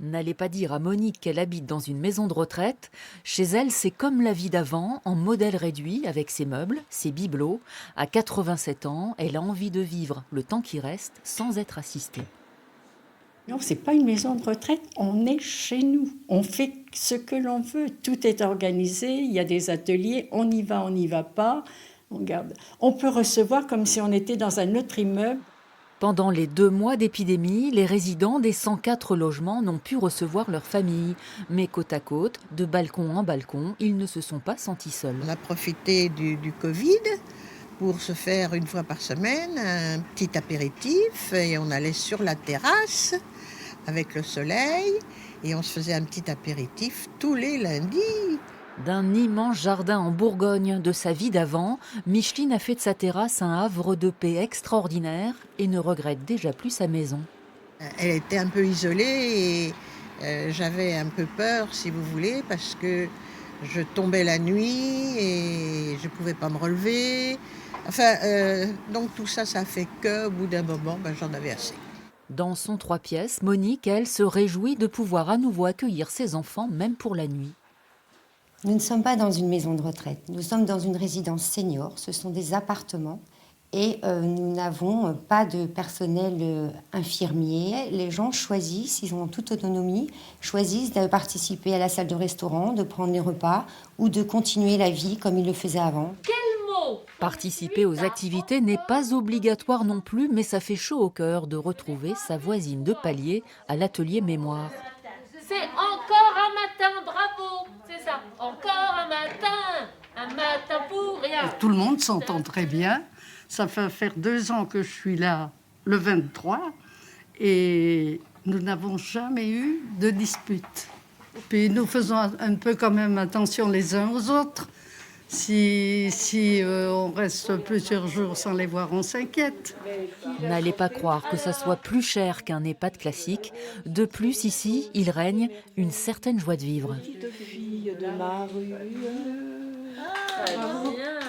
N'allez pas dire à Monique qu'elle habite dans une maison de retraite. Chez elle, c'est comme la vie d'avant, en modèle réduit, avec ses meubles, ses bibelots. À 87 ans, elle a envie de vivre le temps qui reste sans être assistée. Non, c'est pas une maison de retraite, on est chez nous. On fait ce que l'on veut. Tout est organisé, il y a des ateliers, on y va, on n'y va pas. On garde. On peut recevoir comme si on était dans un autre immeuble. Pendant les 2 mois d'épidémie, les résidents des 104 logements n'ont pu recevoir leur famille. Mais côte à côte, de balcon en balcon, ils ne se sont pas sentis seuls. On a profité du Covid pour se faire une fois par semaine un petit apéritif et on allait sur la terrasse avec le soleil et on se faisait un petit apéritif tous les lundis. D'un immense jardin en Bourgogne de sa vie d'avant, Micheline a fait de sa terrasse un havre de paix extraordinaire et ne regrette déjà plus sa maison. Elle était un peu isolée et j'avais un peu peur, si vous voulez, parce que je tombais la nuit et je ne pouvais pas me relever. Enfin, donc tout ça, ça fait qu'au bout d'un moment, j'en avais assez. Dans son 3 pièces, Monique, elle, se réjouit de pouvoir à nouveau accueillir ses enfants, même pour la nuit. Nous ne sommes pas dans une maison de retraite, nous sommes dans une résidence senior, ce sont des appartements et nous n'avons pas de personnel infirmier. Les gens choisissent, ils ont toute autonomie, choisissent de participer à la salle de restaurant, de prendre les repas ou de continuer la vie comme ils le faisaient avant. Participer aux activités n'est pas obligatoire non plus, mais ça fait chaud au cœur de retrouver sa voisine de palier à l'atelier mémoire. C'est encore un matin, bravo, c'est ça, encore un matin pour rien. Tout le monde s'entend très bien. Ça fait faire 2 ans que je suis là, le 23, et nous n'avons jamais eu de dispute. Puis nous faisons un peu quand même attention les uns aux autres. Si on reste plusieurs jours sans les voir, on s'inquiète. N'allez pas croire que ça soit plus cher qu'un EHPAD classique. De plus, ici, il règne une certaine joie de vivre. Petite fille de ma rue. Ah, bien.